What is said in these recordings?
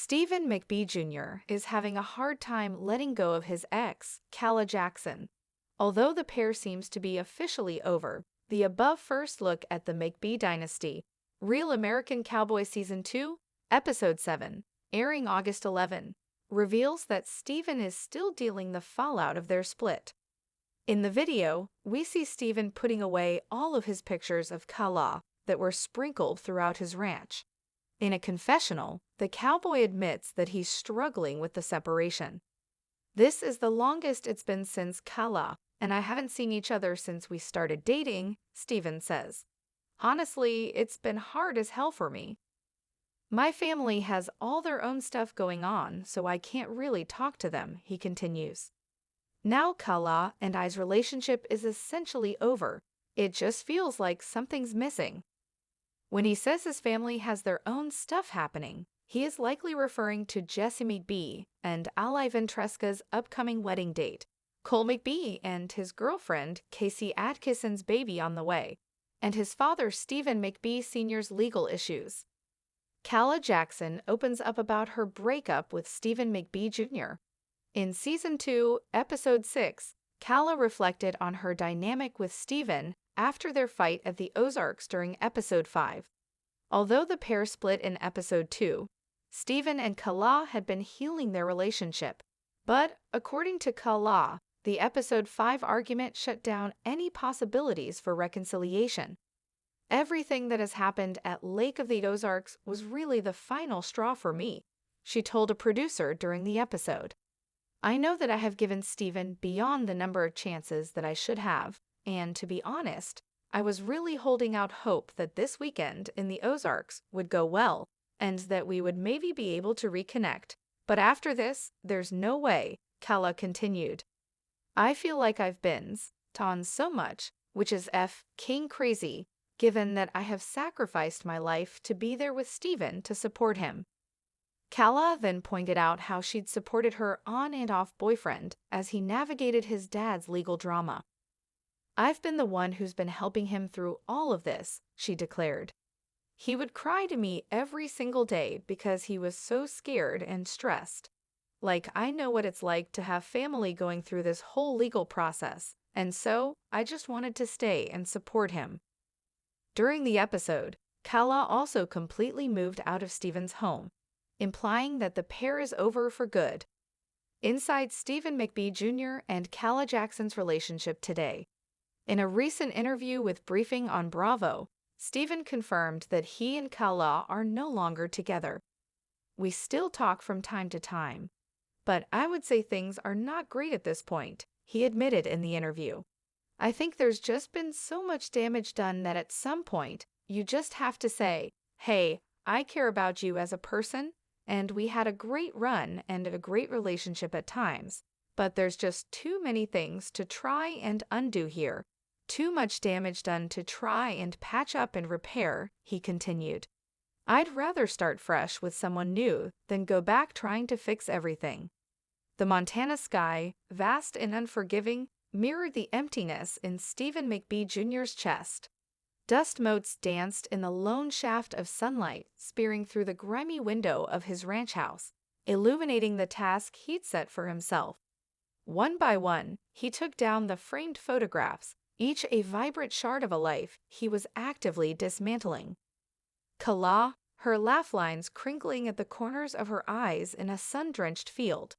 Stephen McBee Jr. is having a hard time letting go of his ex, Calah Jackson. Although the pair seems to be officially over, the above first look at the McBee dynasty, Real American Cowboy Season 2, Episode 7, airing August 11, reveals that Stephen is still dealing the fallout of their split. In the video, we see Stephen putting away all of his pictures of Calah that were sprinkled throughout his ranch. In a confessional, the cowboy admits that he's struggling with the separation. "This is the longest it's been since Calah, and I haven't seen each other since we started dating," Stephen says. "Honestly, it's been hard as hell for me. My family has all their own stuff going on, so I can't really talk to them," he continues. "Now Calah and I's relationship is essentially over. It just feels like something's missing." When he says his family has their own stuff happening, he is likely referring to Jesse McBee and Ali Ventresca's upcoming wedding date, Cole McBee and his girlfriend Casey Atkinson's baby on the way, and his father Stephen McBee Sr.'s legal issues. Calah Jackson opens up about her breakup with Stephen McBee Jr. In Season 2, Episode 6, Calah reflected on her dynamic with Stephen after their fight at the Ozarks during Episode 5. Although the pair split in Episode 2, Stephen and Calah had been healing their relationship. But, according to Calah, the Episode 5 argument shut down any possibilities for reconciliation. "Everything that has happened at Lake of the Ozarks was really the final straw for me," she told a producer during the episode. "I know that I have given Stephen beyond the number of chances that I should have, and to be honest, I was really holding out hope that this weekend in the Ozarks would go well and that we would maybe be able to reconnect. But after this, there's no way," Calah continued. "I feel like I've been on so much, which is king crazy, given that I have sacrificed my life to be there with Stephen to support him." Calah then pointed out how she'd supported her on and off boyfriend as he navigated his dad's legal drama. "I've been the one who's been helping him through all of this," she declared. "He would cry to me every single day because he was so scared and stressed. Like, I know what it's like to have family going through this whole legal process, and so I just wanted to stay and support him." During the episode, Calah also completely moved out of Stephen's home, implying that the pair is over for good. Inside Stephen McBee Jr. and Calah Jackson's relationship today. In a recent interview with Briefing on Bravo, Stephen confirmed that he and Calah are no longer together. "We still talk from time to time, but I would say things are not great at this point," he admitted in the interview. "I think there's just been so much damage done that at some point, you just have to say, hey, I care about you as a person, and we had a great run and a great relationship at times, but there's just too many things to try and undo here. Too much damage done to try and patch up and repair," he continued. "I'd rather start fresh with someone new than go back trying to fix everything." The Montana sky, vast and unforgiving, mirrored the emptiness in Stephen McBee Jr.'s chest. Dust motes danced in the lone shaft of sunlight spearing through the grimy window of his ranch house, illuminating the task he'd set for himself. One by one, he took down the framed photographs, each a vibrant shard of a life he was actively dismantling. Calah, her laugh lines crinkling at the corners of her eyes in a sun-drenched field.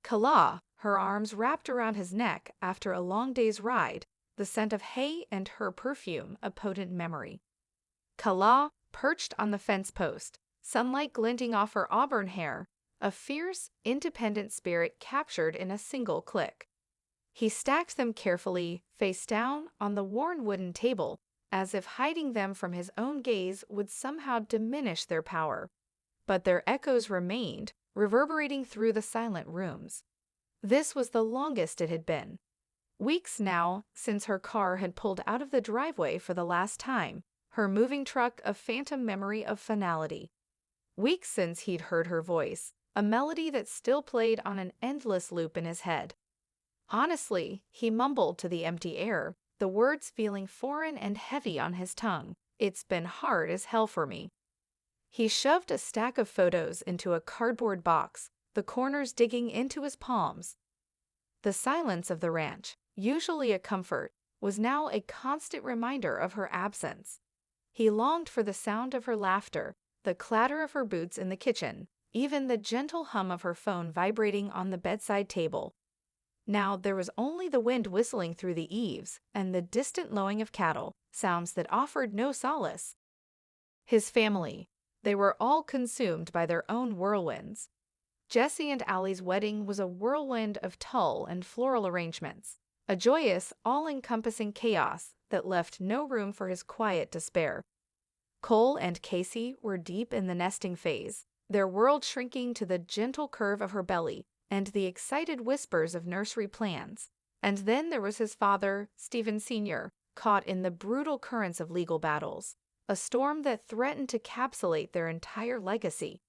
Calah, her arms wrapped around his neck after a long day's ride, the scent of hay and her perfume a potent memory. Calah, perched on the fence post, sunlight glinting off her auburn hair, a fierce, independent spirit captured in a single click. He stacked them carefully, face down, on the worn wooden table, as if hiding them from his own gaze would somehow diminish their power. But their echoes remained, reverberating through the silent rooms. This was the longest it had been. Weeks now, since her car had pulled out of the driveway for the last time, her moving truck a phantom memory of finality. Weeks since he'd heard her voice, a melody that still played on an endless loop in his head. "Honestly," he mumbled to the empty air, the words feeling foreign and heavy on his tongue, "it's been hard as hell for me." He shoved a stack of photos into a cardboard box, the corners digging into his palms. The silence of the ranch, usually a comfort, was now a constant reminder of her absence. He longed for the sound of her laughter, the clatter of her boots in the kitchen, even the gentle hum of her phone vibrating on the bedside table. Now there was only the wind whistling through the eaves and the distant lowing of cattle, sounds that offered no solace. His family. They were all consumed by their own whirlwinds. Jesse and Allie's wedding was a whirlwind of tulle and floral arrangements, a joyous, all-encompassing chaos that left no room for his quiet despair. Cole and Casey were deep in the nesting phase, their world shrinking to the gentle curve of her belly and the excited whispers of nursery plans. And then there was his father, Stephen Sr., caught in the brutal currents of legal battles, a storm that threatened to capsulate their entire legacy.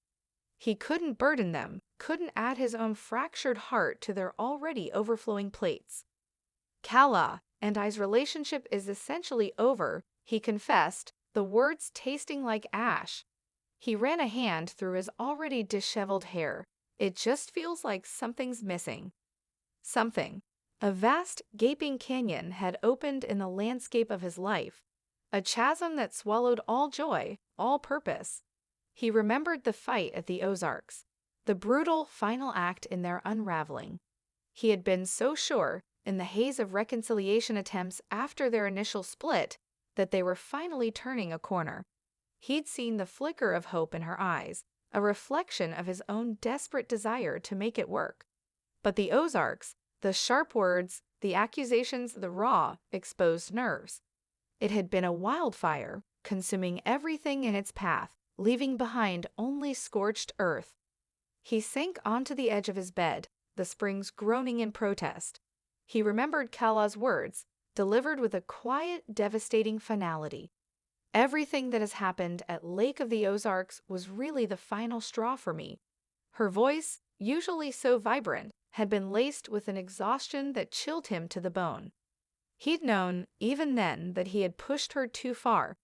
He couldn't burden them, couldn't add his own fractured heart to their already overflowing plates. Calah and I's relationship is essentially over, he confessed, the words tasting like ash. He ran a hand through his already disheveled hair. It just feels like something's missing. Something. A vast, gaping canyon had opened in the landscape of his life, a chasm that swallowed all joy, all purpose. He remembered the fight at the Ozarks, the brutal final act in their unraveling. He had been so sure, in the haze of reconciliation attempts after their initial split, that they were finally turning a corner. He'd seen the flicker of hope in her eyes, a reflection of his own desperate desire to make it work. But the Ozarks, the sharp words, the accusations, the raw, exposed nerves. It had been a wildfire, consuming everything in its path, leaving behind only scorched earth. He sank onto the edge of his bed, the springs groaning in protest. He remembered Calah's words, delivered with a quiet, devastating finality. Everything that has happened at Lake of the Ozarks was really the final straw for me. Her voice, usually so vibrant, had been laced with an exhaustion that chilled him to the bone. He'd known, even then, that he had pushed her too far.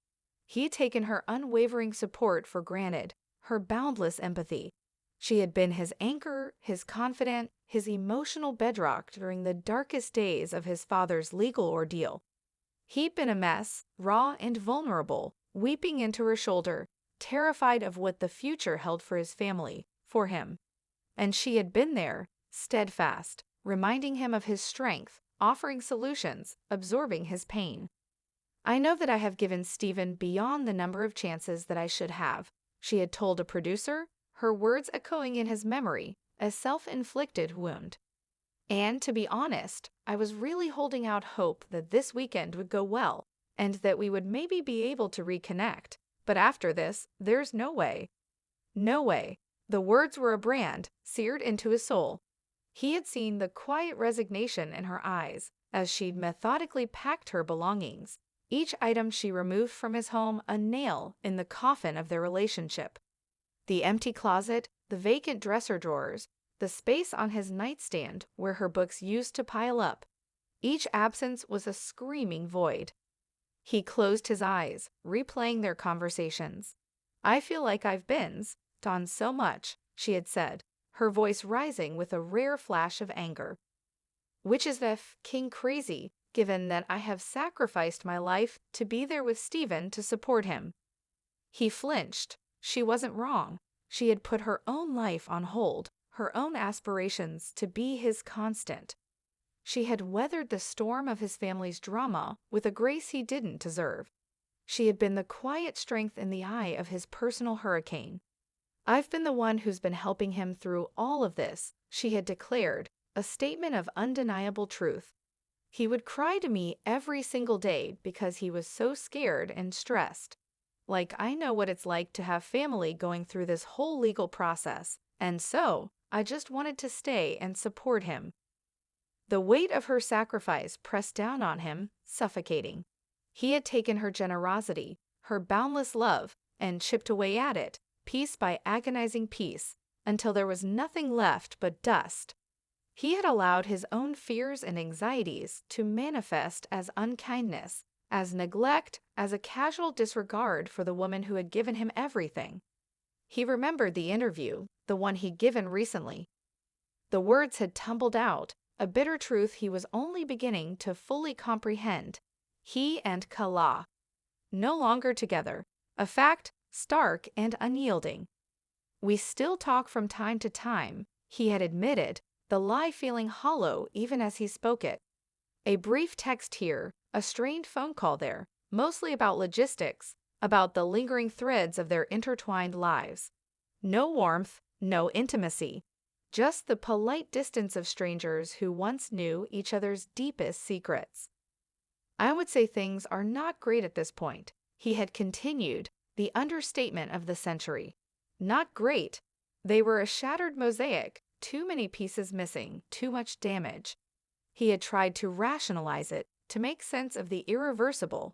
He'd taken her unwavering support for granted, her boundless empathy. She had been his anchor, his confidant, his emotional bedrock during the darkest days of his father's legal ordeal. He'd been a mess, raw and vulnerable, weeping into her shoulder, terrified of what the future held for his family, for him. And she had been there, steadfast, reminding him of his strength, offering solutions, absorbing his pain. I know that I have given Stephen beyond the number of chances that I should have, she had told a producer, her words echoing in his memory, a self-inflicted wound. And to be honest, I was really holding out hope that this weekend would go well, and that we would maybe be able to reconnect. But after this, there's no way. No way. The words were a brand, seared into his soul. He had seen the quiet resignation in her eyes as she'd methodically packed her belongings, each item she removed from his home a nail in the coffin of their relationship. The empty closet, the vacant dresser drawers, the space on his nightstand where her books used to pile up. Each absence was a screaming void. He closed his eyes, replaying their conversations. I feel like I've done so much, she had said, her voice rising with a rare flash of anger. Which is f***ing crazy, given that I have sacrificed my life to be there with Stephen to support him. He flinched. She wasn't wrong. She had put her own life on hold, her own aspirations to be his constant. She had weathered the storm of his family's drama with a grace he didn't deserve. She had been the quiet strength in the eye of his personal hurricane. I've been the one who's been helping him through all of this, she had declared, a statement of undeniable truth. He would cry to me every single day because he was so scared and stressed. Like, I know what it's like to have family going through this whole legal process, and so I just wanted to stay and support him. The weight of her sacrifice pressed down on him, suffocating. He had taken her generosity, her boundless love, and chipped away at it, piece by agonizing piece, until there was nothing left but dust. He had allowed his own fears and anxieties to manifest as unkindness, as neglect, as a casual disregard for the woman who had given him everything. He remembered the interview, the one he'd given recently. The words had tumbled out, a bitter truth he was only beginning to fully comprehend. He and Calah, no longer together, a fact stark and unyielding. "We still talk from time to time," he had admitted, the lie feeling hollow even as he spoke it. A brief text here, a strained phone call there, mostly about logistics, about the lingering threads of their intertwined lives. No warmth, no intimacy, just the polite distance of strangers who once knew each other's deepest secrets. "I would say things are not great at this point," he had continued, the understatement of the century. Not great. They were a shattered mosaic, too many pieces missing, too much damage. He had tried to rationalize it, to make sense of the irreversible,